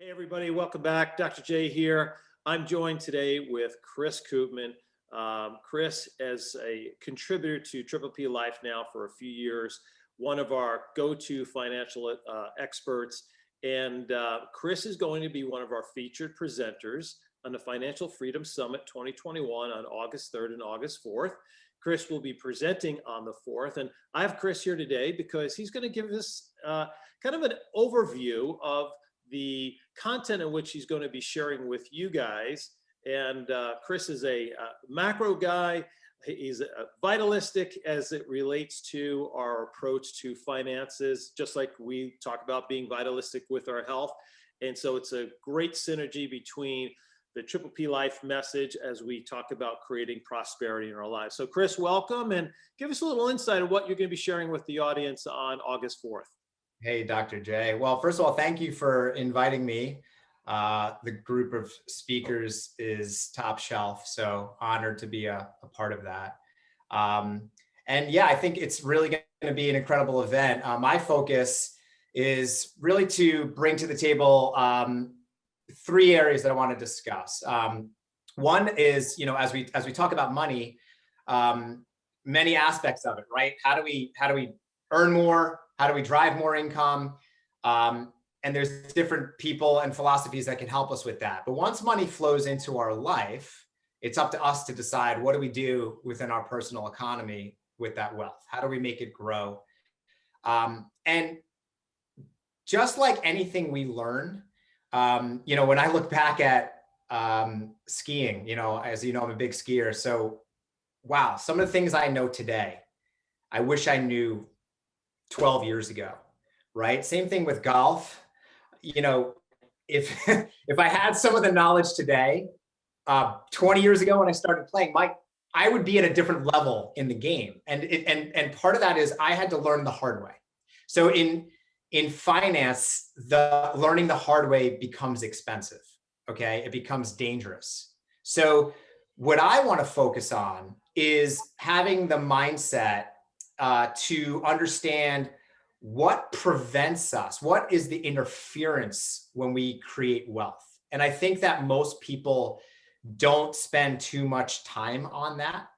Hey everybody, welcome back. Dr. J here. I'm joined today with Chris Koopman. Chris, as a contributor to Triple P Life now for a few years, one of our go-to financial experts. And Chris is going to be one of our featured presenters on the Financial Freedom Summit 2021 on August 3rd and August 4th. Chris will be presenting on the 4th. And I have Chris here today because he's going to give us kind of an overview of the content in which he's going to be sharing with you guys. And Chris is a macro guy. He's vitalistic as it relates to our approach to finances, just like we talk about being vitalistic with our health. And so it's a great synergy between the Triple P Life message as we talk about creating prosperity in our lives. So Chris, welcome, and give us a little insight of what you're going to be sharing with the audience on August 4th. Hey, Dr. J. Well, first of all, thank you for inviting me. The group of speakers is top shelf, so honored to be a part of that. And yeah, I think it's really going to be an incredible event. My focus is really to bring to the table three areas that I want to discuss. One is, as we talk about money, many aspects of it, right? How do we earn more? How do we drive more income? And there's different people and philosophies that can help us with that. But once money flows into our life, it's up to us to decide, what do we do within our personal economy with that wealth? How do we make it grow? And just like anything we learn, when I look back at skiing, as you know, I'm a big skier. So, wow, some of the things I know today, I wish I knew 12 years ago, right? Same thing with golf. If I had some of the knowledge today, 20 years ago when I started playing, I would be at a different level in the game. And part of that is I had to learn the hard way. So in finance, learning the hard way becomes expensive, okay? It becomes dangerous. So what I want to focus on is having the mindset to understand what prevents us, what is the interference when we create wealth. And I think that most people don't spend too much time on that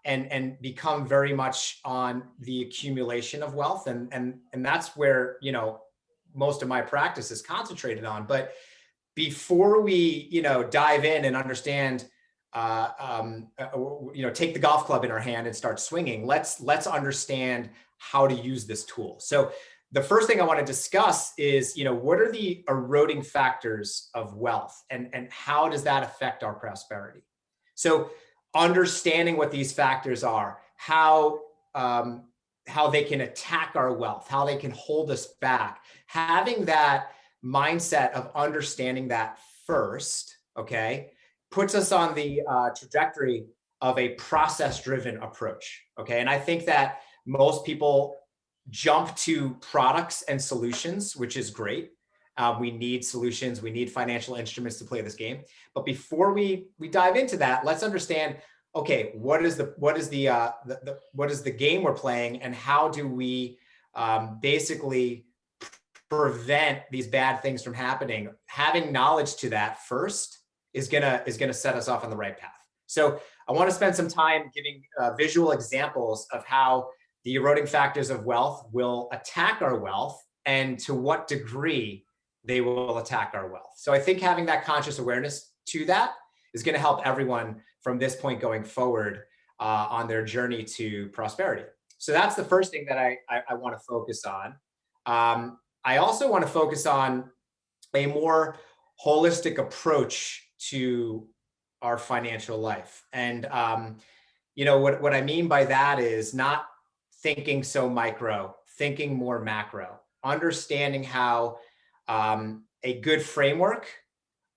and become very much on the accumulation of wealth. And that's where, most of my practice is concentrated on. But before we, dive in and understand take the golf club in our hand and start swinging, let's understand how to use this tool. So the first thing I want to discuss is, what are the eroding factors of wealth and how does that affect our prosperity? So understanding what these factors are, how they can attack our wealth, how they can hold us back, having that mindset of understanding that first, okay, puts us on the trajectory of a process-driven approach, okay? And I think that most people jump to products and solutions, which is great. We need solutions, we need financial instruments to play this game. But before we dive into that, let's understand, okay, what is the game we're playing, and how do we basically prevent these bad things from happening? Having knowledge to that first is gonna set us off on the right path. So I want to spend some time giving visual examples of how the eroding factors of wealth will attack our wealth and to what degree they will attack our wealth. So I think having that conscious awareness to that is going to help everyone from this point going forward on their journey to prosperity. So that's the first thing that I want to focus on. I also want to focus on a more holistic approach to our financial life. And, what I mean by that is not thinking so micro, thinking more macro, understanding how a good framework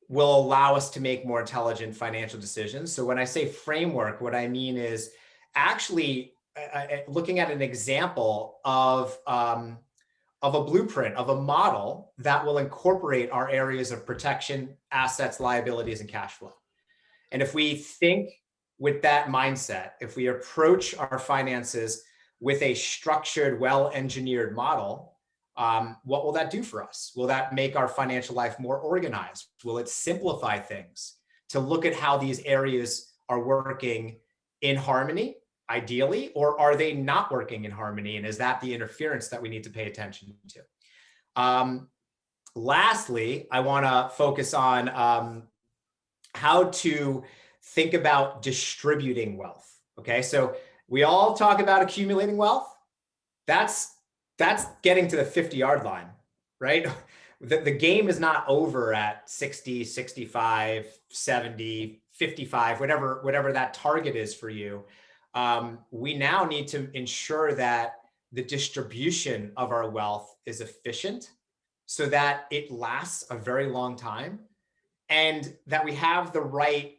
will allow us to make more intelligent financial decisions. So when I say framework, what I mean is actually looking at an example of a blueprint, of a model that will incorporate our areas of protection, assets, liabilities, and cash flow. And if we think with that mindset, if we approach our finances with a structured, well-engineered model, what will that do for us? Will that make our financial life more organized? Will it simplify things to look at how these areas are working in harmony, ideally, or are they not working in harmony? And is that the interference that we need to pay attention to? Lastly, I want to focus on how to think about distributing wealth. Okay, so we all talk about accumulating wealth. That's getting to the 50-yard line, right? The game is not over at 60, 65, 70, 55, whatever that target is for you. We now need to ensure that the distribution of our wealth is efficient so that it lasts a very long time, and that we have the right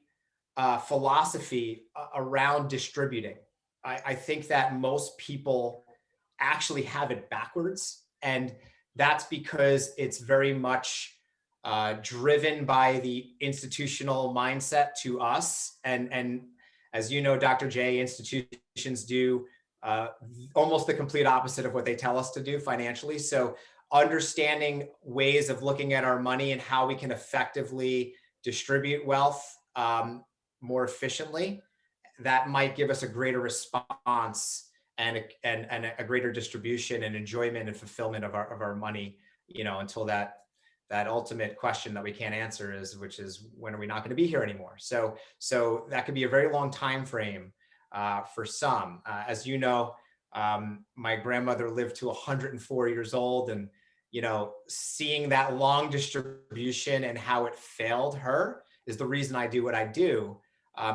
philosophy around distributing. I think that most people actually have it backwards, and that's because it's very much driven by the institutional mindset to us. And as you know, Dr. J, institutions do almost the complete opposite of what they tell us to do financially. So understanding ways of looking at our money and how we can effectively distribute wealth more efficiently, that might give us a greater response and a greater distribution and enjoyment and fulfillment of our money, until that ultimate question that we can't answer which is when are we not going to be here anymore? So that could be a very long time frame for some. As you know, my grandmother lived to 104 years old, and seeing that long distribution and how it failed her is the reason I do what I do,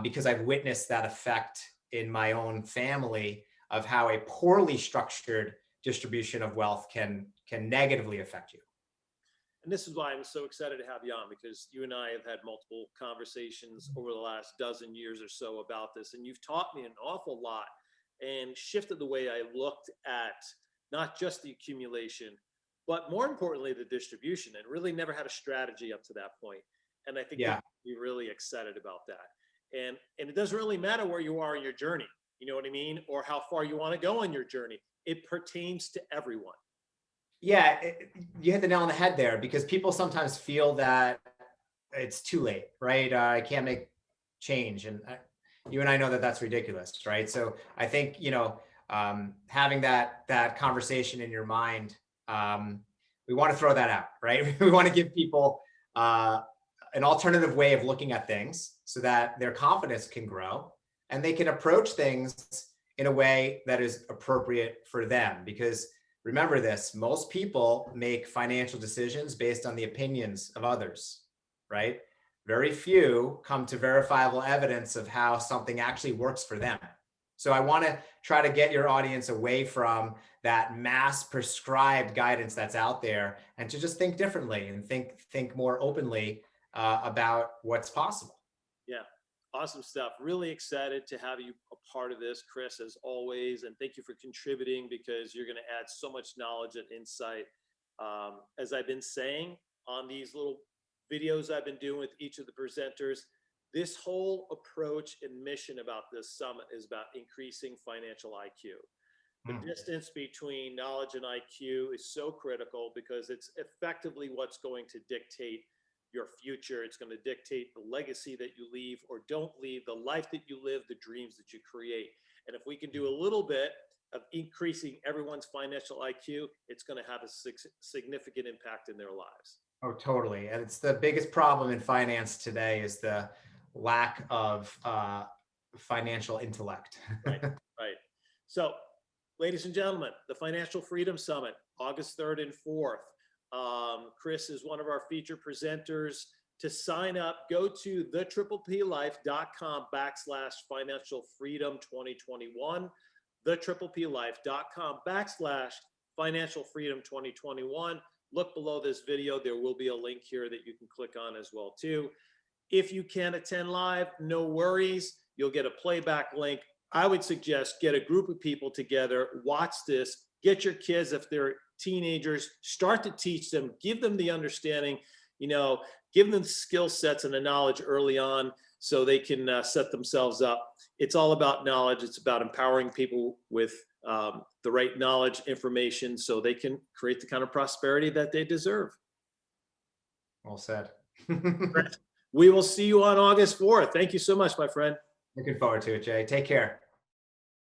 because I've witnessed that effect in my own family of how a poorly structured distribution of wealth can negatively affect you. And this is why I'm so excited to have you on, because you and I have had multiple conversations over the last dozen years or so about this, and you've taught me an awful lot and shifted the way I looked at not just the accumulation, but more importantly, the distribution, and really never had a strategy up to that point. And I think you're really excited about that. And it doesn't really matter where you are in your journey, you know what I mean? Or how far you want to go on your journey. It pertains to everyone. Yeah, you hit the nail on the head there, because people sometimes feel that it's too late, right? I can't make change. And you and I know that that's ridiculous, right? So I think, having that conversation in your mind, we want to throw that out, right? We want to give people an alternative way of looking at things so that their confidence can grow and they can approach things in a way that is appropriate for them. Because remember this, most people make financial decisions based on the opinions of others, right? Very few come to verifiable evidence of how something actually works for them. So I want to try to get your audience away from that mass prescribed guidance that's out there, and to just think differently and think more openly about what's possible. Yeah, awesome stuff. Really excited to have you a part of this, Chris, as always. And thank you for contributing, because you're going to add so much knowledge and insight. As I've been saying on these little videos I've been doing with each of the presenters, this whole approach and mission about this summit is about increasing financial IQ. The distance between knowledge and IQ is so critical, because it's effectively what's going to dictate your future. It's going to dictate the legacy that you leave or don't leave, the life that you live, the dreams that you create. And if we can do a little bit of increasing everyone's financial IQ, it's going to have a significant impact in their lives. Oh, totally. And it's the biggest problem in finance today is the lack of financial intellect. Right. So, ladies and gentlemen, the Financial Freedom Summit, August 3rd and 4th. Chris is one of our featured presenters. To sign up, go to thetripleplife.com/financial freedom 2021, thetripleplife.com/financial freedom 2021. Look below this video. There will be a link here that you can click on as well too. If you can't attend live, no worries. You'll get a playback link. I would suggest get a group of people together, watch this, get your kids, if they're teenagers, start to teach them, give them the understanding. give them the skill sets and the knowledge early on so they can set themselves up. It's all about knowledge. It's about empowering people with the right knowledge, information, so they can create the kind of prosperity that they deserve. Well said. We will see you on August 4th. Thank you so much, my friend. Looking forward to it, Jay. Take care.